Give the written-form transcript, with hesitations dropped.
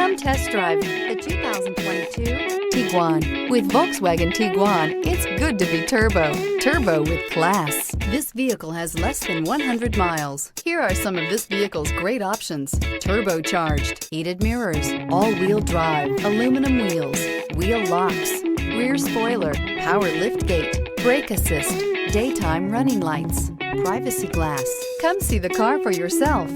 Come test drive the 2022 Tiguan. With Volkswagen Tiguan, it's good to be turbo. Turbo with class. This vehicle has less than 100 miles. Here are some of this vehicle's great options: turbocharged, heated mirrors, all-wheel drive, aluminum wheels, wheel locks, rear spoiler, power liftgate, brake assist, daytime running lights, privacy glass. Come see the car for yourself.